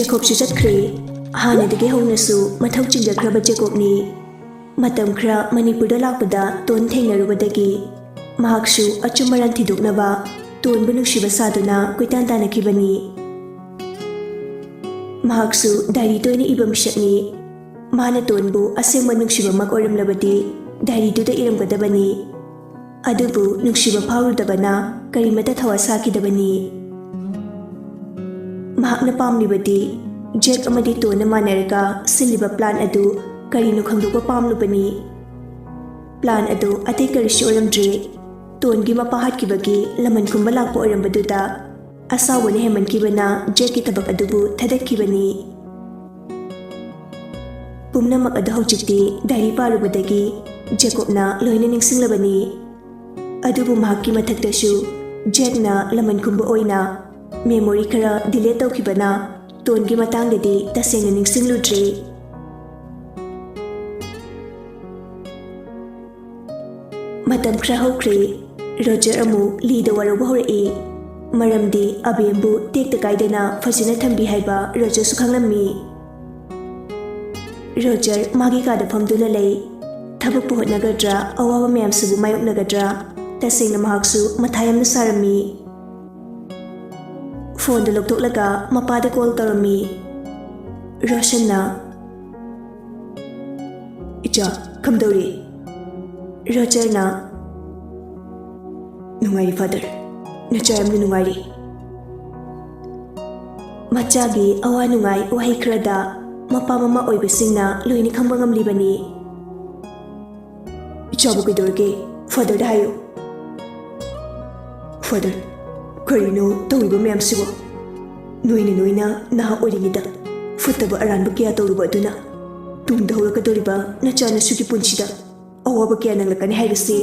Jacobsu chatkhre hanadagi hownasu mathau chinjakraba Jacobni matam khra Manipurda lakpada ton thengnarubadagi mahaksu achumaran thiduknaba ton bunushiba saduna kuitan tanakibani mahaksu diary toina ibam shatni mana tonbu asengma nungshiba mak oramlabadi diary tuda iramgadabani adubu nungshiba phawrudabana karimata thawasakidabani mahakna pamlibadi Jack amadi tona manarga siliba plan adu karino khangdokpa pamlubani plan adu atei karishi oramdre tongi mapahat kibagi laman kumba lakpa orambaduda asawani heman kibana Jack ki tabak adubu thadakkibani pumnamak adu hojikti diary parubadagi Jacobna loina ningsinglabani adubu mahakki mathaktashu Jack na laman kumba oina memory kara delete tawkibana tongi matangdadi tasengna ningsingludre matam khra hokre Roger amu lida waroba horai maramdi abembu tekta kaidana fajina thambi haiba Roger su khanglammi Roger magi kada famduna lei thabak pu hotnagadra awawa mayam subu mayoknagadra tasengna mahaksu mathayamna sarami phone da loktoklaga mapada call tarami Roshan na icha kamdori Roger na nungairi father nachayamna nungairi machagi awa nungai wahai khrada mapa mama oibasingna loini khamba ngamlibani icha bu kidorge father da hayo father karino tawriba mayam sibo noina naha oringida futaba aranba kya tawruba aduna tungda horakadoriba nachana suki punsida awaba kya nanglakani haibase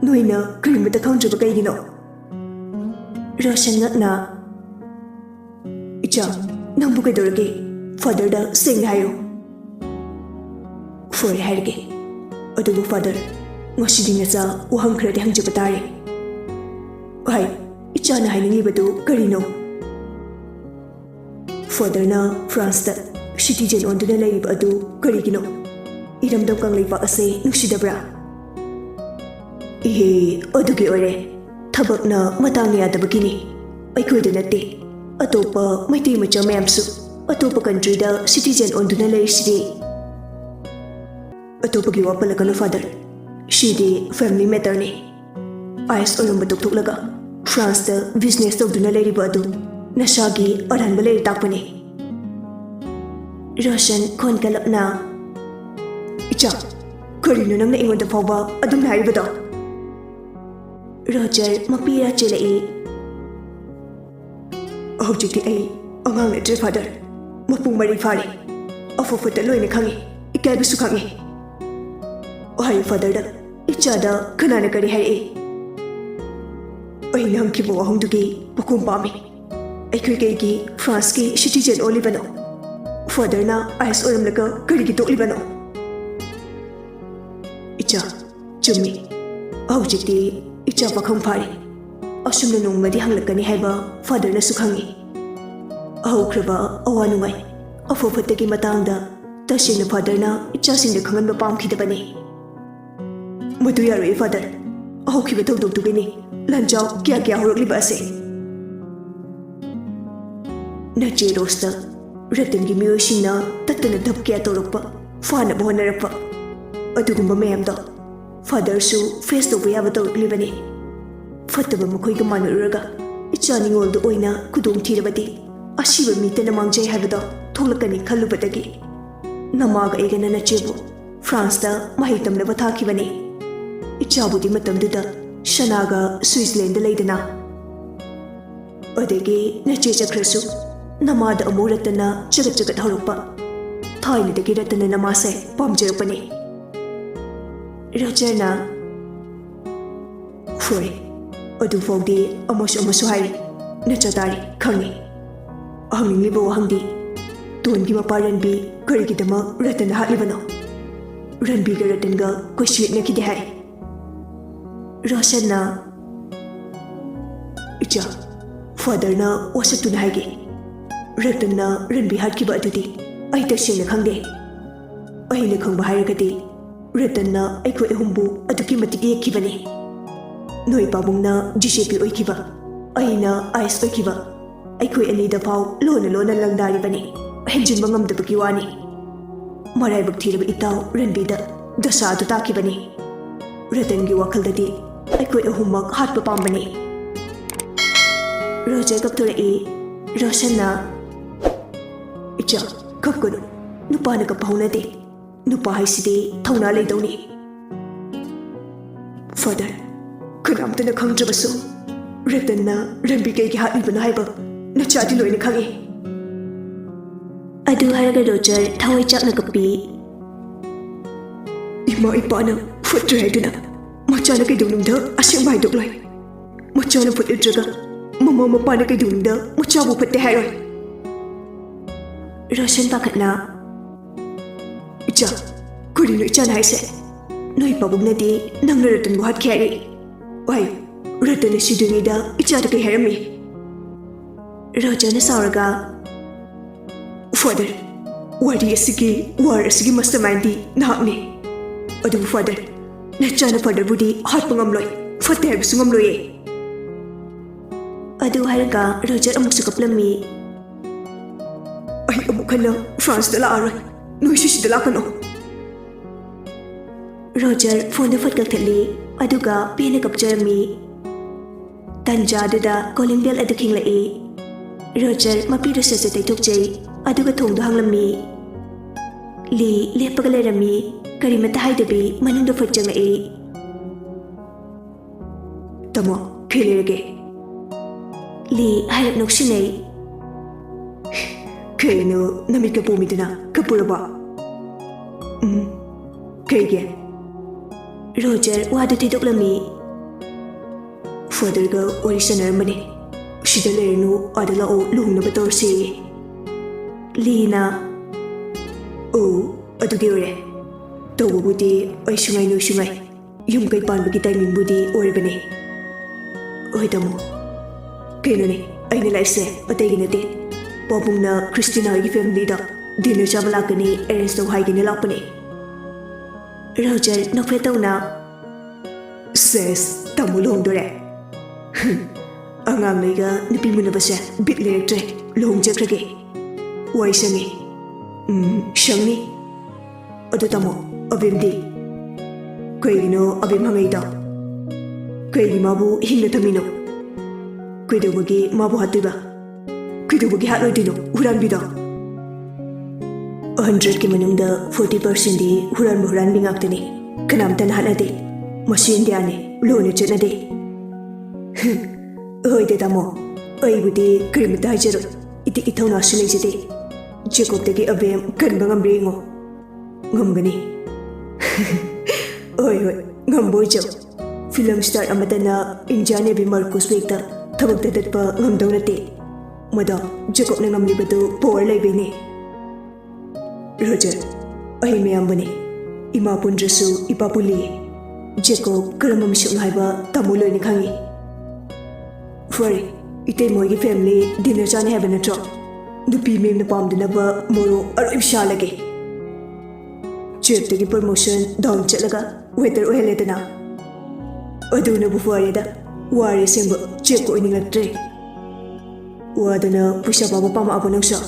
noina karimata khangdraba kaigino Roshan ngakna icha nangbu kaidorage father da sengna hayo for hairge adubu father ngosidi ngasa wahang khrade hangjaba tare hai ichana hainingibadu karino father na France da citizen onduna leib adu karigino iramdam kanglaiba ase nuksidabra ihe adugi ore thabakna matang yadabagini aikhoida natte atopa maiti macha mayamsu atopa country da citizen onduna leisidi atopagi wapalakano father shidi family matter ni ice olumba toklaga France da business tawduna leiriba adu nashagi aranba leiri takpani Roshan khon kalapna icha karino nangna ingonda phawba adum hairibada Roger mapira chelai hojikti ai angang ne father mapung mari fari afofata loina khangi ikaibisu khangi ohai father da icha da khanana kari hai ai nang ki bo hongdugi bukum pami aikoi ki France ki citizen olibano father na ice oramlaka kari ki toklibano icha chummi hojikti icha pakham phari asumna nongmadi hanglakani haiba father na sukhangi ahokraba awanungai afofatagi matangda tasina father na icha singda khanganba pamkhidabani madu yaroi father ahokhiba tawdogtugini lanjao kya horokliba ase nache rosta ratangi miyosina tatana dhap kya torokpa fana bhonarapa adugumba mayamda father su face to be able to live in it. Fataba Makoiga Manuraga, Ichani old oina, Kudum Tirabadi, Ashiva meet and among Jay Havada, Tolakani Kalubadagi. Namaga Egan and a Chibu, France da, Mahitam Nevataki Vani. Ichabudi Matam Duda, Shanaga, Switzerland the Ladena. Odegi, Nachecha Kresu, Namada Amuratana, Chagachagat Harupa, Tiny the Giratan and Namase, Pomjapani. Roger na Furi Odu Fogdi Amosu Hari Nachatari Kangi Ahanging Libo Hangdi Tuangi Maparanbi Karigidama Ratan Hatlibano Ranbi Garatanga Kushwit Nakidi Hari Roger na Icha father na wasatun haige ꯔꯇꯟꯅ ꯔꯟꯕꯤ ꯍꯥꯠꯈꯤꯕ ꯑꯗꯨꯗꯤ ꯑꯩ ꯇꯁꯦꯡꯅ ꯈꯪꯗꯦ ꯑꯩꯅ ꯈꯪꯕ ꯍꯥꯏꯔꯒꯗꯤ ꯔꯇꯟꯅ ꯑꯩꯈꯣꯏ ꯑꯍꯨꯝꯕꯨ ꯑꯗꯨꯛꯀꯤ ꯃꯇꯤꯛ ꯌꯦꯛꯈꯤꯕꯅꯤ ꯅꯣꯏ ꯄꯥꯕꯨꯡꯅ ꯖꯤꯁꯦꯄꯤ ꯑꯣꯏꯈꯤꯕ ꯑꯩꯅ ꯑꯥꯏꯁ ꯑꯣꯏꯈꯤꯕ ꯑꯩꯈꯣꯏ ꯑꯅꯤꯗ ꯐꯥꯎ ꯂꯣꯟꯅ ꯂꯣꯟꯅ ꯂꯪꯗꯥꯔꯤꯕꯅꯤ ꯍꯦꯟꯖꯤꯟꯕ ꯉꯝꯗꯕꯒꯤ ꯋꯥꯅꯤ ꯃꯔꯥꯏꯕꯛ ꯊꯤꯔꯕ ꯏꯇꯥꯎ ꯔꯟꯕꯤꯗ ꯗꯁꯥ ꯑꯗꯨ ꯇꯥꯈꯤꯕꯅꯤ ꯔꯇꯟꯒꯤ ꯋꯥꯈꯜꯗꯗꯤ ꯑꯩꯈꯣꯏ ꯑꯍꯨꯝꯃꯛ ꯍꯥꯠꯄ ꯄꯥꯝꯕꯅꯤ ꯔꯣꯖꯔ ꯀꯞꯊꯣꯔꯛꯏ ꯔꯣꯁꯟꯅ ꯏꯆꯥ ꯀꯞꯀꯅꯨ ꯅꯨꯄꯥꯅ ꯀꯞꯄ ꯍꯧꯅꯗꯦ ꯅꯨꯄꯥ ꯍꯥꯏꯁꯤꯗꯤ ꯊꯧꯅꯥ ꯂꯩꯗꯧꯅꯤ ꯐꯥꯗꯔ ꯀꯅꯥꯝꯇꯅ ꯈꯪꯗ꯭ꯔꯕꯁꯨ ꯔꯇꯟꯅ ꯔꯟꯕꯤ ꯀꯩꯒꯤ ꯍꯥꯠꯂꯤꯕꯅꯣ ꯍꯥꯏꯕ ꯅꯆꯥꯗꯤ ꯂꯣꯏꯅ ꯈꯪꯉꯤ ꯑꯗꯨ ꯍꯥꯏꯔꯒ ꯔꯣꯖꯔ ꯊꯋꯥꯏ ꯆꯥꯛꯅ ꯀꯞꯄꯤ ꯏꯃꯥ ꯏꯄꯥꯅ ꯐꯠꯇ꯭ꯔꯦ ꯍꯥꯏꯗꯨꯅ ꯃꯆꯥꯅ ꯀꯩꯗꯧꯅꯨꯡꯗ ꯑꯁꯦꯡꯕ ꯍꯥꯏꯗꯣꯛꯂꯣꯏ ꯃꯆꯥꯅ ꯐꯠꯂꯨꯗ꯭ꯔꯒ ꯃꯃꯥ ꯃꯄꯥꯅ ꯀꯩꯗꯧꯅꯨꯡꯗ ꯃꯆꯥꯕꯨ ꯐꯠꯇꯦ ꯍꯥꯏꯔꯣꯏ ꯔꯣꯁꯟ ꯄꯥꯈꯠꯅ ꯏꯆꯥ ꯀꯔꯤꯅꯣ ꯏꯆꯥꯅ ꯍꯥꯏꯁꯦ ꯅꯣꯏ ꯄꯥꯕꯨꯡꯅꯗꯤ ꯅꯪꯅ ꯔꯇꯟꯕꯨ ꯍꯥꯠꯈꯤ ꯍꯥꯏꯔꯤ ꯋꯥꯏ ꯔꯇꯟꯅ ꯁꯤꯗ꯭ꯔꯤꯉꯩꯗ ꯏꯆꯥꯗ ꯀꯩ ꯍꯥꯏꯔꯝꯃꯤ ꯔꯣꯖꯔꯅ ꯁꯥꯎꯔꯒ ꯐꯥꯗꯔ ꯋꯥꯔꯤ ꯑꯁꯤꯒꯤ ꯋꯥꯔ ꯑꯁꯤꯒꯤ ꯃꯥꯁꯇꯔ ꯃꯥꯏꯟꯗꯤ ꯅꯍꯥꯛꯅꯤ ꯑꯗꯨꯕꯨ ꯐꯥꯗꯔ ꯅꯆꯥꯅ ꯐꯥꯗꯔꯕꯨꯗꯤ ꯍꯥꯠꯄ ꯉꯝꯂꯣꯏ ꯐꯠꯇꯦ ꯍꯥꯏꯕꯁꯨ ꯉꯝꯂꯣꯏꯌꯦ ꯑꯗꯨ ꯍꯥꯏꯔꯒ ꯔꯣꯖꯔ ꯑꯃꯨꯛꯁꯨ ꯀꯞꯂꯝꯃꯤ ꯑꯩ ꯑꯃꯨꯛ ꯍꯟꯅ ꯐ꯭ꯔꯥꯟꯁꯇ ꯂꯥꯛꯑꯔꯣꯏ ꯅꯣꯏꯁꯨ ꯁꯤꯗ ꯂꯥꯛꯀꯅꯣ ꯔꯣꯖꯔ ꯐꯣꯟꯗ ꯐꯠ ꯀꯛꯊꯠꯂꯤ ꯑꯗꯨꯒ ꯄꯦꯟꯅ ꯀꯞꯆꯔꯝꯃꯤ ꯇꯟꯖꯥꯗꯨꯗ ꯀꯣꯂꯤꯡ ꯕꯦꯜ ꯑꯗꯨ ꯈꯤꯡꯂꯛꯏ ꯔꯣꯖꯔ ꯃꯄꯤꯗꯨ ꯁꯠ ꯇꯩꯊꯣꯛꯆꯩ ꯑꯗꯨꯒ ꯊꯣꯡꯗꯣ ꯍꯥꯡꯂꯝꯃꯤ ꯂꯤ ꯂꯦꯞꯄꯒ ꯂꯩꯔꯝꯃꯤ ꯀꯔꯤꯃꯠꯇ ꯍꯥꯏꯗꯕꯤ ꯃꯅꯨꯡꯗ ꯐꯠ ꯆꯪꯂꯛꯏ ꯇꯥꯃꯣ ꯀꯩ ꯂꯩꯔꯒꯦ ꯂꯤ ꯍꯥꯏꯔꯞ ꯅꯣꯛꯁꯤꯟꯅꯩ ꯀꯩꯅꯣ ꯅꯃꯤꯠꯀ ꯄꯣꯝꯃꯤꯗꯨꯅ ꯀꯞꯄꯨꯔꯕ ꯀꯩꯒꯤ ꯔꯣꯖꯔ ꯋꯥꯗꯨ ꯊꯩꯗꯣꯛꯂꯝꯃꯤ ꯐꯥꯗꯔꯒ ꯋꯥꯔꯤ ꯁꯥꯟꯅꯔꯝꯕꯅꯤ ꯁꯤꯗ ꯂꯩꯔꯅꯨ ꯑꯥꯗ ꯂꯥꯛꯑꯣ ꯂꯨꯍꯣꯡꯅꯕ ꯇꯧꯔꯁꯤ ꯂꯤꯅ ꯑꯣ ꯑꯗꯨꯒꯤ ꯑꯣꯏꯔꯦ ꯇꯧꯕꯕꯨꯗꯤ ꯑꯩꯁꯨ ꯉꯥꯏ ꯅꯣꯏꯁꯨ ꯉꯥꯏ ꯌꯨꯝ ꯀꯩ ꯄꯥꯟꯕꯒꯤ ꯇꯥꯏꯃꯤꯡꯕꯨꯗꯤ ꯑꯣꯏꯔꯕꯅꯤ ꯍꯣꯏ ꯇꯥꯃꯣ ꯀꯩꯅꯣꯅꯦ ꯑꯩꯅ ꯂꯥꯛꯏꯁꯦ ꯑꯇꯩꯒꯤ ꯅꯠꯇꯦ ꯄꯥꯕꯨꯡꯅ ꯈ꯭ꯔꯤꯁꯇꯤꯅꯥ ꯍꯣꯏꯒꯤ ꯐꯦꯃꯤꯂꯤꯗ ꯗꯤꯅꯔ ꯆꯥꯕ ꯂꯥꯛꯀꯅꯤ ꯑꯦꯔꯦꯟꯖ ꯇꯧ ꯍꯥꯏꯒꯦꯅ ꯂꯥꯛꯄꯅꯦ ꯔꯣꯖꯔ ꯅꯣꯛꯐꯦꯠ ꯇꯧꯅ ꯁꯦꯁ ꯇꯥꯃꯣ ꯂꯨꯍꯣꯡꯗꯣꯔꯦ ꯑꯉꯥꯡꯉꯩꯒ ꯅꯨꯄꯤ ꯃꯨꯟꯅꯕꯁꯦ ꯕꯤꯠ ꯂꯩꯔꯛꯇ꯭ꯔꯦ ꯂꯨꯍꯣꯡꯖꯈ꯭ꯔꯒꯦ ꯋꯥꯏ ꯁꯪꯉꯤ ꯁꯪꯅꯤ ꯑꯗꯨ ꯇꯥꯃꯣ ꯑꯕꯦꯝꯗꯤ ꯀꯩꯒꯤꯅꯣ ꯑꯕꯦꯝ ꯍꯪꯉꯛꯏꯗꯣ ꯀꯩꯒꯤ ꯃꯥꯕꯨ ꯍꯤꯡꯅ ꯊꯝꯃꯤꯅꯣ ꯀꯩꯗꯧꯕꯒꯤ ꯃꯥꯕꯨ ꯍꯥꯠꯇꯣꯏꯕ ꯀꯩꯗꯧꯕꯒꯤ ꯍꯥꯠꯂꯣꯏꯗꯣꯏꯅꯣ ꯍꯨꯔꯥꯟꯕꯤꯗꯣ 100ꯀꯤ ꯃꯅꯨꯡꯗ 40%ꯗꯤ ꯍꯨꯔꯥꯟꯕ ꯍꯨꯔꯥꯟꯕꯤ ꯉꯥꯛꯇꯅꯤ ꯀꯅꯥꯝꯇꯅ ꯍꯥꯠꯅꯗꯦ ꯃꯁꯤ ꯏꯟꯗꯤꯌꯥꯅꯤ ꯂꯣꯟꯅ ꯆꯠꯅꯗꯦ ꯍꯣꯏꯗ ꯇꯥꯃꯣ ꯑꯩꯕꯨꯗꯤ ꯀꯔꯤꯃꯇ ꯍꯥꯏꯖꯔꯣꯏ ꯏꯇꯤꯛ ꯏꯊꯧꯅꯥꯁꯨ ꯂꯩꯖꯗꯦ ꯖꯦꯀꯣꯕꯇꯒꯤ ꯑꯕꯦꯝ ꯀꯟꯕ ꯉꯝꯕ꯭ꯔꯥ ꯌꯦꯡꯉꯣ ꯉꯝꯒꯅꯤ ꯍꯣꯏ ꯍꯣꯏ ꯉꯝꯕ ꯑꯣꯏꯖꯧ ꯐꯤꯂꯝ ꯁ꯭ꯇꯥꯔ ꯑꯃꯠꯇꯅ ꯏꯟꯗꯤꯌꯥ ꯅꯦꯚꯤ ꯃꯥꯔꯀꯣꯁ ꯋꯦꯛꯇ ꯊꯕꯛꯇ ꯇꯠꯄ ꯉꯝꯗꯧ ꯅꯠꯇꯦ ꯃꯗꯣ ꯖꯦꯀꯣꯕꯅ ꯉꯝꯂꯤꯕꯗꯨ ꯄꯋꯥꯔ ꯂꯩꯕꯩꯅꯤ ꯔꯣꯖꯔ ꯑꯩ ꯃꯌꯥꯝꯕꯅꯤ ꯏꯃꯥ ꯄꯨꯟꯗ꯭ꯔꯁꯨ ꯏꯄꯥ ꯄꯨꯜꯂꯤ ꯖꯦꯀꯣꯕ ꯀꯔꯝꯕ ꯃꯤꯁꯛꯅꯣ ꯍꯥꯏꯕ ꯇꯥꯃꯣ ꯂꯣꯏꯅ ꯈꯪꯉꯤ ꯐꯔꯦ ꯏꯇꯩꯃꯣꯏꯒꯤ ꯐꯦꯃꯤꯂꯤ ꯗꯤꯅꯔ ꯆꯥꯅꯤ ꯍꯥꯏꯕ ꯅꯠꯇ꯭ꯔꯣ ꯅꯨꯄꯤ ꯃꯦꯝꯅ ꯄꯥꯝꯗꯅꯕ ꯃꯣꯔꯣꯛ ꯑꯔꯣꯏꯕ ꯁꯥꯜꯂꯒꯦ ꯆꯦꯐꯇꯒꯤ ꯄ꯭ꯔꯃꯣꯁꯟ ꯗꯥꯎꯟ ꯆꯠꯂꯒ ꯋꯦꯇꯔ ꯑꯣꯏꯍꯜꯂꯦꯗꯅ ꯑꯗꯨꯅꯕꯨ ꯐꯔꯦꯗ ꯋꯥꯔꯦ ꯑꯁꯦꯡꯕ ꯆꯦꯐꯀ ꯑꯣꯏꯅꯤꯡꯂꯛꯇ꯭ꯔꯦ ꯋꯥꯗꯅ ꯄꯩꯁꯥ ꯄꯥꯕ ꯄꯥꯝꯃꯛꯑꯕ ꯅꯪꯁꯨ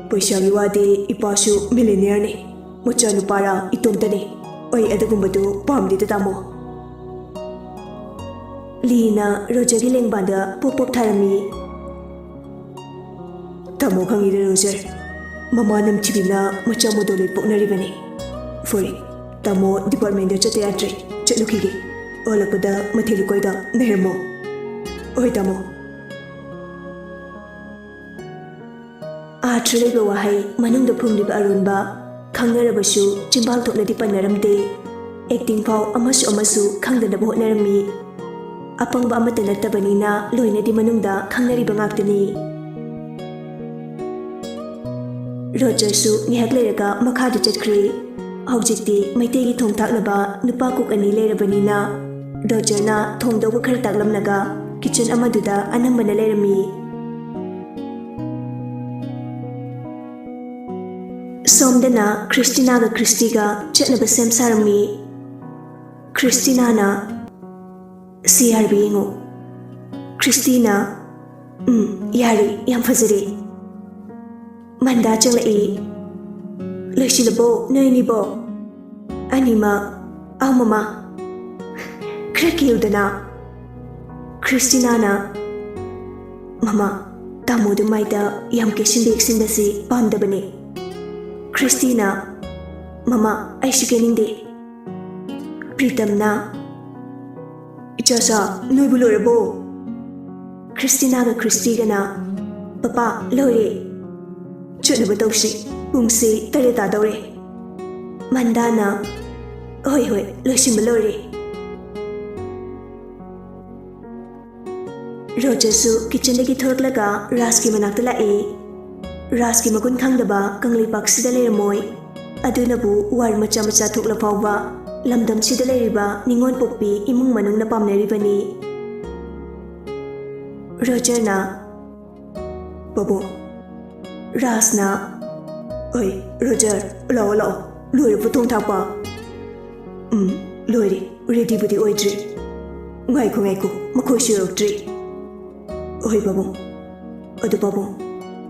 ꯄꯩꯁꯥꯒꯤ ꯋꯥꯗꯤ ꯏꯄꯥꯁꯨ ꯃꯤꯂꯤꯅꯤꯌꯔꯅꯤ ꯃꯆꯥꯅꯨꯄꯥꯔꯥ ꯏꯇꯣꯝꯇꯅꯤ ꯑꯩ ꯑꯗꯨꯒꯨꯝꯕꯗꯨ ꯄꯥꯝꯗꯦꯗ ꯇꯥꯃꯣ ꯂꯤꯅ ꯔꯣꯖꯔꯒꯤ ꯂꯦꯡꯕꯥꯟꯗ ꯄꯣꯞ ꯄꯣꯞ ꯊꯥꯔꯝꯃꯤ ꯇꯥꯃꯣ ꯈꯪꯉꯤꯗ ꯔꯣꯖꯔ ꯃꯃꯥ ꯅꯝꯊꯤꯕꯤꯅ ꯃꯆꯥ ꯃꯣꯗꯣꯂꯦꯠ ꯄꯣꯛꯅꯔꯤꯕꯅꯤ ꯐꯔꯦ ꯇꯥꯃꯣ ꯗꯤꯄꯥꯔꯠꯃꯦꯟꯗ ꯆꯠꯇ ꯌꯥꯗ꯭ꯔꯦ ꯆꯠꯂꯨꯈꯤꯒꯦ ꯍꯜꯂꯛꯄꯗ ꯃꯊꯦꯜ ꯂꯨꯀꯣꯏꯗ ꯂꯩꯔꯝꯃꯣ ꯍꯣꯏ ꯇꯥꯃꯣ ꯑꯥꯔꯊ ꯂꯩꯕ ꯋꯥꯍꯩ ꯃꯅꯨꯡꯗ ꯐꯨꯝꯂꯤꯕ ꯑꯔꯣꯟꯕ ꯈꯪꯅꯔꯕꯁꯨ ꯆꯤꯝꯕꯥꯜ ꯊꯣꯛꯅꯗꯤ ꯄꯟꯅꯔꯝꯗꯦ ꯑꯦꯛꯇꯤꯡ ꯐꯥꯎ ꯑꯃꯁꯨ ꯈꯪꯗꯅꯕ ꯍꯣꯠꯅꯔꯝꯃꯤ ꯑꯄꯪꯕ ꯑꯃꯠꯇ ꯅꯠꯇꯕꯅꯤꯅ ꯂꯣꯏꯅꯗꯤ ꯃꯅꯨꯡꯗ ꯈꯪꯅꯔꯤꯕ ꯉꯥꯛꯇꯅꯤ ꯔꯣꯖꯔꯁꯨ ꯉꯥꯏꯍꯥꯛ ꯂꯩꯔꯒ ꯃꯈꯥꯗ ꯆꯠꯈ꯭ꯔꯤ ꯍꯧꯖꯤꯛꯇꯤ ꯃꯩꯇꯩꯒꯤ ꯊꯣꯡ ꯊꯥꯛꯂꯕ ꯅꯨꯄꯥ ꯀꯨꯛ ꯑꯅꯤ ꯂꯩꯔꯕꯅꯤ ꯃꯆꯥꯅꯨꯄꯥꯔꯥ ꯏꯇꯣꯝꯇꯅꯤ ꯑꯩ ꯑꯗꯨꯒꯨꯝꯕꯗꯨ ꯄꯥꯝꯗꯦꯗ ꯇꯥꯃꯣ ꯔꯣꯖꯔꯁꯨ ꯉꯥꯏꯍꯥꯛ ꯂꯩꯔꯒ ꯃꯈꯥꯗ ꯆꯠꯈ꯭ꯔꯤ ꯍꯧꯖꯤꯛꯇꯤ ꯃꯩꯇꯩꯒꯤ ꯊꯣꯡ ꯊꯥꯛꯂꯕ ꯅꯨꯄꯥ ꯀꯨꯛ ꯑꯅꯤ ꯂꯩꯔꯕꯅꯤꯅ ꯔꯣꯖꯔꯅ ꯊꯣꯡꯗꯧꯕ ꯈꯔ ꯇꯥꯛꯂꯝꯂꯒ ꯀꯤꯆꯟ ꯑꯃꯗꯨꯗ ꯑꯅꯝꯕꯅ ꯂꯩꯔꯝꯃꯤ ꯔꯣꯖꯔ ꯏꯇꯩꯃ ꯂꯤꯅ ꯊꯣꯡ ꯊꯥꯛꯂꯝꯃꯤ ꯆꯥꯛ ꯊꯣꯡꯕ ꯂꯣꯏꯔꯕ ꯇꯥꯃꯣ ꯍꯥꯏꯔꯛꯑꯦ Roger Somdana Christina ga Christiga chatnaba sem sarami. Christina na CRB ngo. Christina yari yam fazari. Manda chalai. Loisilabo noinibo. Anima mama. Krakildana. Christina na Mama tamudu maida yam keshin beksindasi pamdabani. Christina Mama aishikeninde. Pritam na Ichasa noibulorabo. Christina ga Christiga na Papa lore. Chunaba tausi pungsi tareta daure. Mandana hoi loisimbalore. Rojasu kitchen dagi thorklaga Raski manakta lae. Raski magun khangdaba kangli baksida leramoi. Adunabu war macha macha thokla fawba lamdam sida leriba ningon pokpi imung manungna pamneribani. Rogerna Babu Rasna Oi Roger lao lori putong thapa. Lori ready budi oidri. Ngai ko makoi shirokdri. Oi babu, adu babu,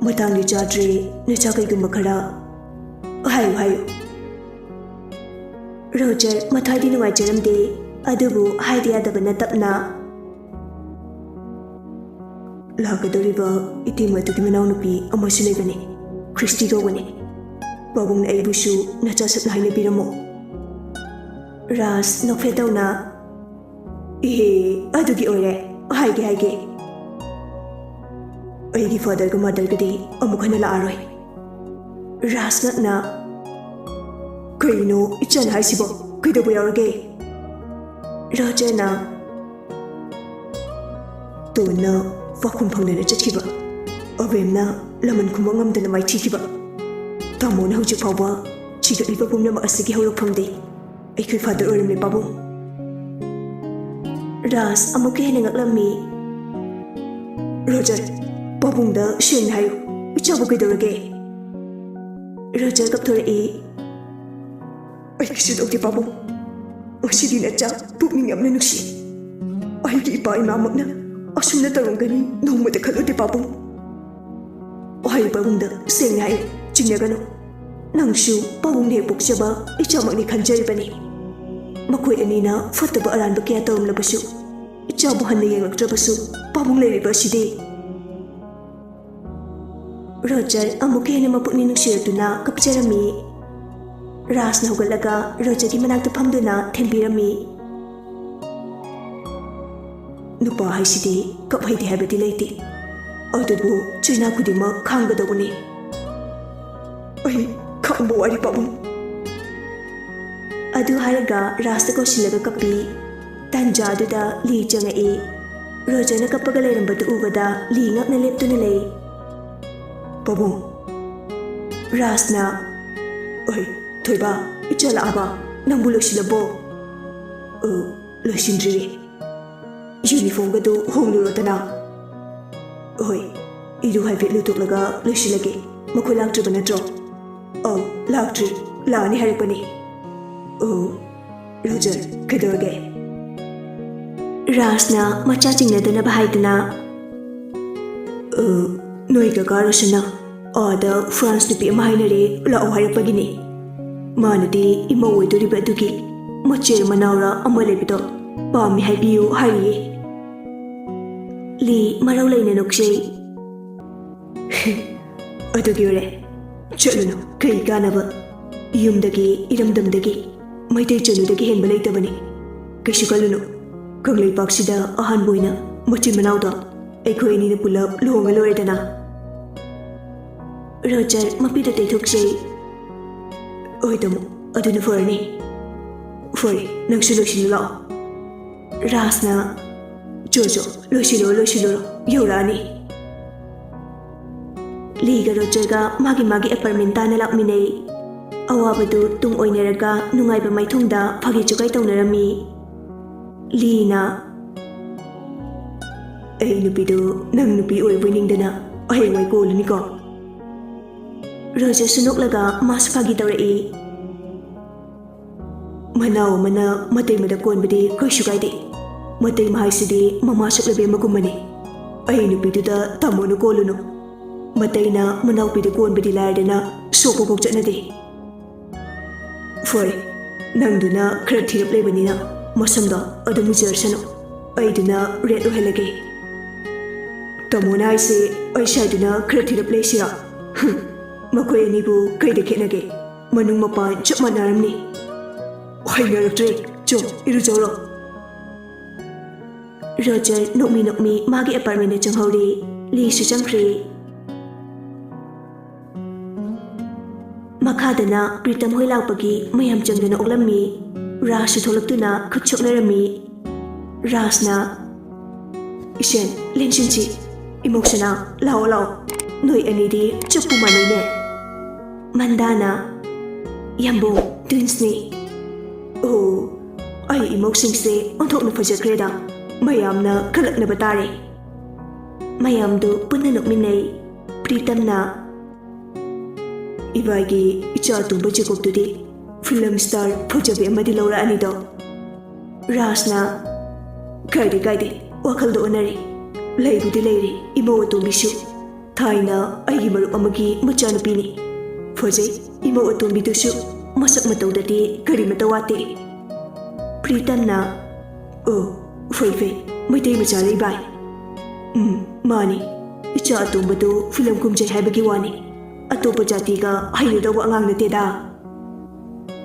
matang ni jadri, ni chakai gumba khara. Hayo. Roger mathai di nuai jaram de, adubu hai dia dabana tapna. Lagadoriba iti matu di manau nupi amasile bani, Christy go bani. Babung na aibusu na chasat na biramo. Ras no fetaw na. Adugi ore, haige. Aigi father ko mother ko di amukhana la aroi. Ras na kaino ichan haisibo kaido boyarage. Roger na to na vakum phangna na chatkiba. Avem na laman kumangam dana mai thikiba. Tamo na hujik phawba chiga liba pumna ma asigi hawrok phamde. Aikoi father orimle babu. Ras amuke ngaklammi. Roger Babungda shin hayo ichabu kaidorage. Roger kapthorei. Ai kisid okti babu. Masidi na cha pukning yamna nuksi. Ai ki ipa imamakna asumna tarongani nongmada khalode babu. Ai babungda seng hayo chinagano. Nangsu babungne pokchaba ichamakni khanjaribani. Makoi anina fataba aranba kya torumlabasu. Ichabu hanna yengaktrabasu babung leriba sidi. Roger amuke na mapukni nungsiratuna kapjarami. Ras na hugalaga Roger di manakta phamduna thembirami. Nupa haisidi kap haidi habati leiti. Adubu china kudima khangadabuni. Ai khangbo wari babung. Adu haraga Ras ko silaga kapi. Tanja aduda li jangai. Roger na kapaga leirambadu ubada li ngakna leptuna lei. Babung Rasna Oi Thoiba Ichala aba Nambu losilabo Losindri Uniform gado honglurotana Oi Idu haibit lutuklaga losilage Makoi laktriba natro Laktri Laani haripani Roger Kaidorage Rasna macha chingnadana bahaidana Noiga garasana Ada France nupi amahainare lao harapagini. Manadi ima oidoriba adugi macher manaura amalebido pami haibiyu haiye. Li marau laina noksei. Adugi ore chalunu kai kanaba yumdagi iramdamdagi maitai chanudagi henba leitabani. Kaishu kalunu kanglei paksida ahanboina machin manauda aikoi ni pulap luhonga loredana. Roger mapida teithoksei. Oi tamu aduna forani. Fori nangsu loisilo lao. Rasna Jojo loisilo yorani. Liga Roger ga magi apartment na lakminei. Awabadu tung oineraga nungaiba maithungda phagi chukai taunarami. Lina Ai nupido nang nupi oibiningdana ahengwai koluni ko. Roja sunok laga mas pagi tawrai. Manau mana matai mada kon bade koi sugai de. Matai mahai sidi mama sok lebe magumani. Ai nupi da tamo no kolunu. Matai na manau pi de kon bade lar na sopo kok chatna de. Fore nang duna khra thirap lebani na masam da adum jersano. Ai duna red ohelage. Tamo na ise ai sai duna khra thirap le sira. Makoi ani bu kai de khenage. Manung mapa chap manaramni. Hai naraktre cho iru jawro. Roger nokmi magi apartment chang hori li su changkhri. Makhadana Pritam hoi lakpagi mayam changdana oklammi. Ras tholaktuna khutchoknarami. Rasna isen lenshinchi emotional lao noi anidi chappu manine. Mandana yambo twins ni. Oh, ai emotion se onthok na fajakreda. Mayam na khalak na batare. Mayam do punna nokminai. Pritam na Ibagi icha tumba Jacob tudi film star phojabe amadi laura ani do. Rasna gaidi wakhal do onari. Laibudi lairi imo otombisu. Thaina aigi marup amagi machanupi ni. Phojai imo otombi dusu masak matau dadi kari matawati. Pritam na oh fei maitei machalai bai. Mani icha atomba do film kumjai haibagi wani. Atopa jati ga haile do angang na teda.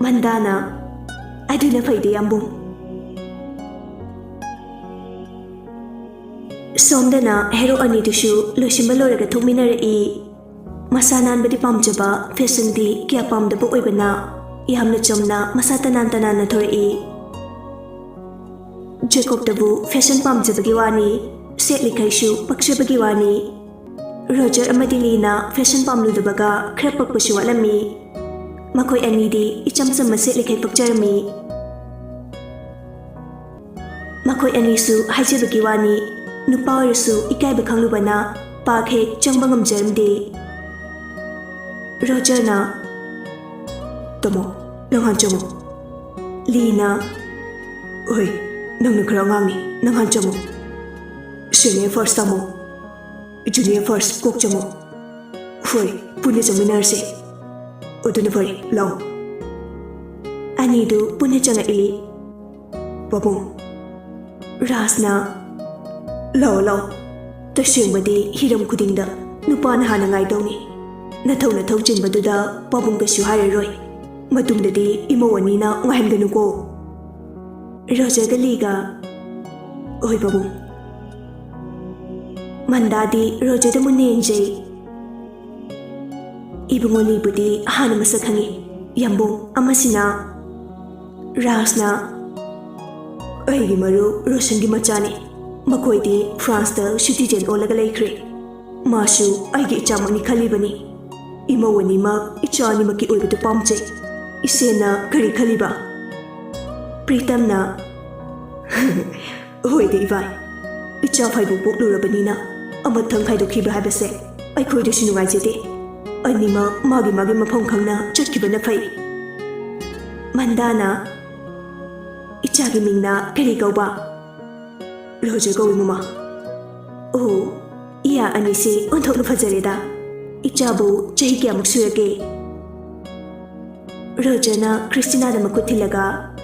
Mandana aduna faide yambung. Somdana hero ani dusu losimaloraga thokminarei. Masanan badi pamjaba fashion di kya pamdaba oibana yamna chamna masatanan na thorei. Jacob tabu fashion pamjabagi wani setli kaisu pakshabagi wani. Roger amadi Lina fashion pamludabaga khra pakpasu walami. Makoi anidi icham cham setli kai pakjarami. Makoi anisu haijabagi wani nupa oirasu ikai bakanglubana pakhe changba ngamjarmde. Roger na Tomo nanghan chamo. Lina oi nang khra ngangi nanghan chamo. Senior first tamo. Junior first kok chamo. Foi punya chaminarse. Oduna fari law. Ani do punya changa i. Babu Rasna law tashingbadi hiram kudingda nupa na hana ngai dongni. Nathau chinbaduda babung kasu hararoi. Matungdadi imawani na ngahamganu ko. Roger galiga oi babu. Mandadi Roger da munenjay. Ibungoli budi hana masakhangi. Yambung amasina Rasna aigi maru Roshan gi machani. Makoi di France da citizen olaga laikre. Masu aigi ichamani khalibani. Imawani ma ichani maki oibadu pamjay. Isena kari khaliba. Pritam na hoi de ivai. Icha phaibu poklurabanina amathang khaidokhiba habase ai khoidasu nugaijede. Anima magi mafam khangna chatkibana phai. Mandana icha gi mingna kari kauba. Roger gawi mama. Oh iya anise onthokna fajareda. Icha bu chahi kyamuk surage. Roger na Christina da makuthilaga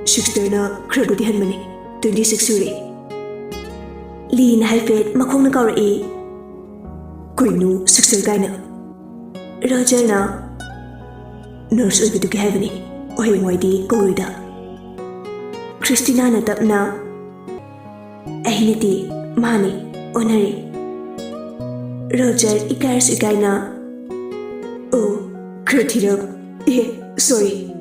Sister na krabudi hanmani 26 suri. Lin haifet makhong na kauri. Koinu sister kaina. Roger na nurse oibiduki haibani. Ohayong waidi kauruida. Christina na tapna ahiniti mani onari. Roger ikairas ikaina. Oh krathirab sorry.